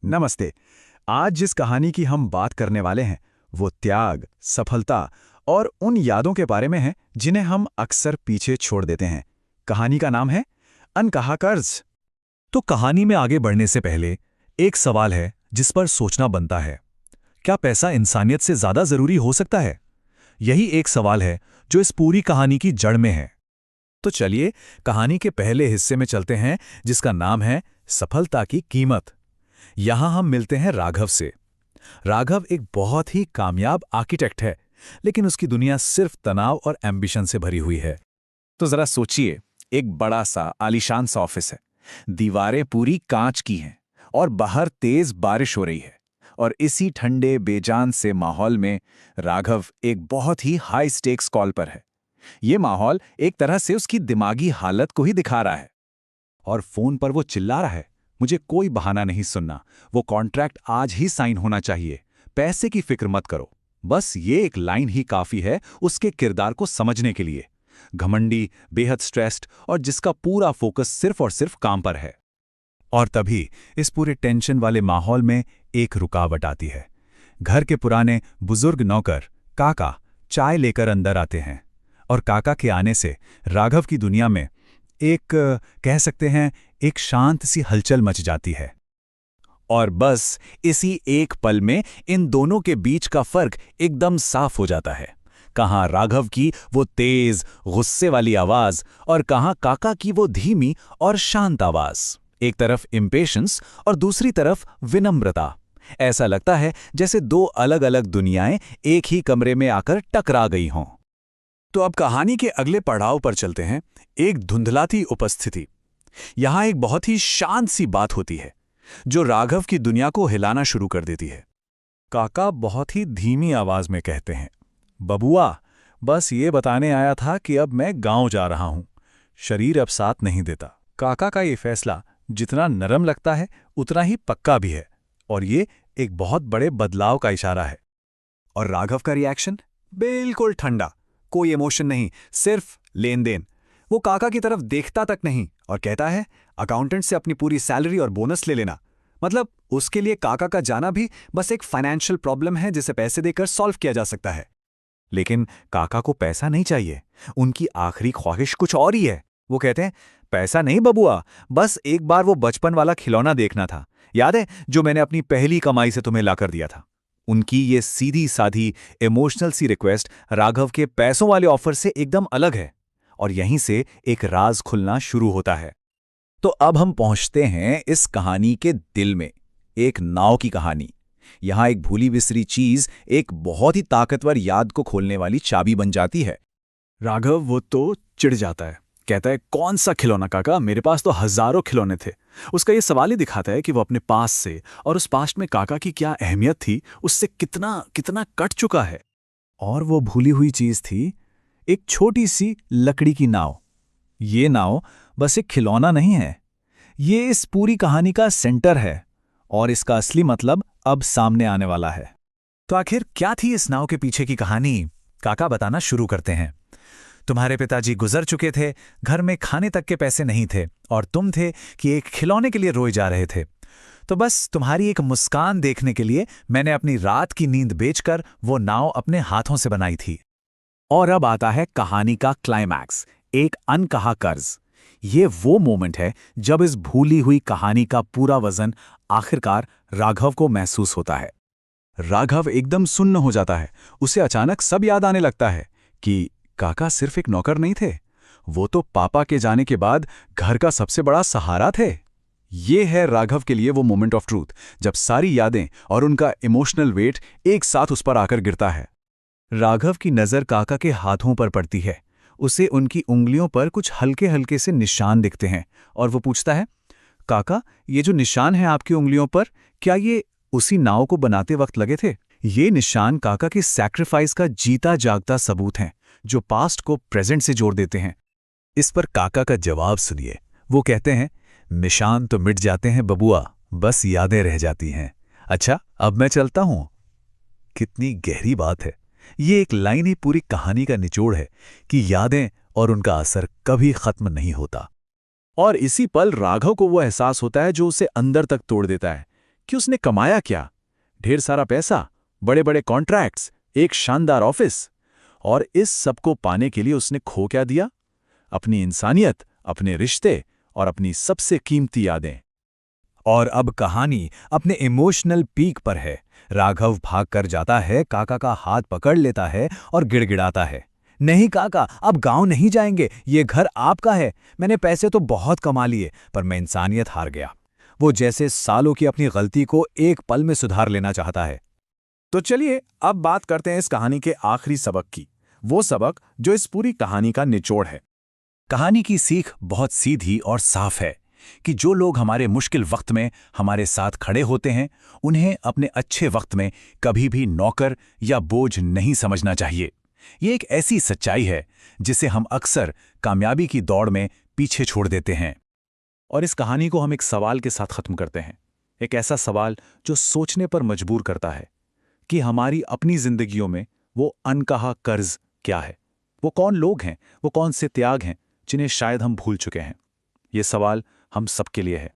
नमस्ते। आज जिस कहानी की हम बात करने वाले हैं वो त्याग, सफलता और उन यादों के बारे में है जिन्हें हम अक्सर पीछे छोड़ देते हैं। कहानी का नाम है अनकहा कर्ज। तो कहानी में आगे बढ़ने से पहले एक सवाल है जिस पर सोचना बनता है। क्या पैसा इंसानियत से ज्यादा जरूरी हो सकता है? यही एक सवाल है जो इस पूरी कहानी की जड़ में है। तो चलिए कहानी के पहले हिस्से में चलते हैं, जिसका नाम है सफलता की कीमत। यहां हम मिलते हैं राघव से। राघव एक बहुत ही कामयाब आर्किटेक्ट है, लेकिन उसकी दुनिया सिर्फ तनाव और एम्बिशन से भरी हुई है। तो जरा सोचिए, एक बड़ा सा आलीशान सा ऑफिस है, दीवारें पूरी कांच की हैं और बाहर तेज बारिश हो रही है। और इसी ठंडे बेजान से माहौल में राघव एक बहुत ही हाई स्टेक्स कॉल पर है। ये माहौल एक तरह से उसकी दिमागी हालत को ही दिखा रहा है। और फोन पर वो चिल्ला रहा है, मुझे कोई बहाना नहीं सुनना, वो कॉन्ट्रैक्ट आज ही साइन होना चाहिए, पैसे की फिक्र मत करो। बस ये एक लाइन ही काफी है उसके किरदार को समझने के लिए। घमंडी, बेहद स्ट्रेस्ड और जिसका पूरा फोकस सिर्फ और सिर्फ काम पर है। और तभी इस पूरे टेंशन वाले माहौल में एक रुकावट आती है। घर के पुराने बुजुर्ग नौकर काका चाय लेकर अंदर आते हैं, और काका के आने से राघव की दुनिया में कह सकते हैं एक शांत सी हलचल मच जाती है। और बस इसी एक पल में इन दोनों के बीच का फर्क एकदम साफ हो जाता है। कहाँ राघव की वो तेज गुस्से वाली आवाज और कहाँ काका की वो धीमी और शांत आवाज। एक तरफ इम्पेशंस और दूसरी तरफ विनम्रता। ऐसा लगता है जैसे दो अलग अलग दुनियाएं एक ही कमरे में आकर टकरा गई हों। तो अब कहानी के अगले पड़ाव पर चलते हैं, एक धुंधलाती उपस्थिति। यहां एक बहुत ही शांत सी बात होती है जो राघव की दुनिया को हिलाना शुरू कर देती है। काका बहुत ही धीमी आवाज में कहते हैं, बबुआ, बस ये बताने आया था कि अब मैं गांव जा रहा हूं। शरीर अब साथ नहीं देता। काका का ये फैसला जितना नरम लगता है उतना ही पक्का भी है, और ये एक बहुत बड़े बदलाव का इशारा है। और राघव का रिएक्शन बिल्कुल ठंडा, कोई इमोशन नहीं, सिर्फ लेन देन। वो काका की तरफ देखता तक नहीं और कहता है, अकाउंटेंट से अपनी पूरी सैलरी और बोनस ले लेना। मतलब उसके लिए काका का जाना भी बस एक फाइनेंशियल प्रॉब्लम है जिसे पैसे देकर सॉल्व किया जा सकता है। लेकिन काका को पैसा नहीं चाहिए, उनकी आखिरी ख्वाहिश कुछ और ही है। वो कहते हैं, पैसा नहीं बबुआ, बस एक बार वो बचपन वाला खिलौना देखना था, याद है, जो मैंने अपनी पहली कमाई से तुम्हें लाकर दिया था। उनकी ये सीधी साधी इमोशनल सी रिक्वेस्ट राघव के पैसों वाले ऑफर से एकदम अलग है, और यहीं से एक राज खुलना शुरू होता है। तो अब हम पहुंचते हैं इस कहानी के दिल में, एक नाव की कहानी। यहां एक भूली बिसरी चीज एक बहुत ही ताकतवर याद को खोलने वाली चाबी बन जाती है। राघव वो तो चिढ़ जाता है, कहता है, कौन सा खिलौना काका, मेरे पास तो हजारों खिलौने थे। उसका ये सवाल ही दिखाता है कि वो अपने पास से और उस पास्ट में काका की क्या अहमियत थी, उससे कितना कितना कट चुका है। और वो भूली हुई चीज थी एक छोटी सी लकड़ी की नाव। ये नाव बस एक खिलौना नहीं है, ये इस पूरी कहानी का सेंटर है, और इसका असली मतलब अब सामने आने वाला है। तो आखिर क्या थी इस नाव के पीछे की कहानी? काका बताना शुरू करते हैं। तुम्हारे पिताजी गुजर चुके थे, घर में खाने तक के पैसे नहीं थे, और तुम थे कि एक खिलौने के लिए रोए जा रहे थे। तो बस तुम्हारी एक मुस्कान देखने के लिए मैंने अपनी रात की नींद बेचकर वो नाव अपने हाथों से बनाई थी। और अब आता है कहानी का क्लाइमैक्स, एक अनकहा कर्ज। ये वो मोमेंट है जब इस भूली हुई कहानी का पूरा वजन आखिरकार राघव को महसूस होता है। राघव एकदम सुन्न हो जाता है। उसे अचानक सब याद आने लगता है कि काका सिर्फ एक नौकर नहीं थे, वो तो पापा के जाने के बाद घर का सबसे बड़ा सहारा थे। ये है राघव के लिए वो मोमेंट ऑफ ट्रूथ, जब सारी यादें और उनका इमोशनल वेट एक साथ उस पर आकर गिरता है। राघव की नज़र काका के हाथों पर पड़ती है। उसे उनकी उंगलियों पर कुछ हल्के हल्के से निशान दिखते हैं, और वो पूछता है, काका, ये जो निशान है आपकी उंगलियों पर, क्या ये उसी नाव को बनाते वक्त लगे थे? ये निशान काका के सैक्रिफाइस का जीता जागता सबूत हैं, जो पास्ट को प्रेजेंट से जोड़ देते हैं। इस पर काका का जवाब सुनिए। वो कहते हैं, निशान तो मिट जाते हैं बबुआ, बस यादें रह जाती हैं। अच्छा, अब मैं चलता हूं। कितनी गहरी बात है। ये एक लाइन ही पूरी कहानी का निचोड़ है कि यादें और उनका असर कभी खत्म नहीं होता। और इसी पल राघव को वो एहसास होता है जो उसे अंदर तक तोड़ देता है कि उसने कमाया क्या? ढेर सारा पैसा, बड़े बड़े कॉन्ट्रैक्ट्स, एक शानदार ऑफिस। और इस सब को पाने के लिए उसने खो क्या दिया? अपनी इंसानियत, अपने रिश्ते और अपनी सबसे कीमती यादें। और अब कहानी अपने इमोशनल पीक पर है। राघव भाग कर जाता है, काका का हाथ पकड़ लेता है और गिड़गिड़ाता है, नहीं काका, अब गांव नहीं जाएंगे, ये घर आपका है। मैंने पैसे तो बहुत कमा लिए, पर मैं इंसानियत हार गया। वो जैसे सालों की अपनी गलती को एक पल में सुधार लेना चाहता है। तो चलिए अब बात करते हैं इस कहानी के आखिरी सबक की, वो सबक जो इस पूरी कहानी का निचोड़ है। कहानी की सीख बहुत सीधी और साफ है कि जो लोग हमारे मुश्किल वक्त में हमारे साथ खड़े होते हैं, उन्हें अपने अच्छे वक्त में कभी भी नौकर या बोझ नहीं समझना चाहिए। ये एक ऐसी सच्चाई है जिसे हम अक्सर कामयाबी की दौड़ में पीछे छोड़ देते हैं। और इस कहानी को हम एक सवाल के साथ खत्म करते हैं, एक ऐसा सवाल जो सोचने पर मजबूर करता है कि हमारी अपनी जिंदगियों में वो अनकहा कर्ज क्या है? वो कौन लोग हैं, वो कौन से त्याग हैं जिन्हें शायद हम भूल चुके हैं? ये सवाल हम सबके लिए है।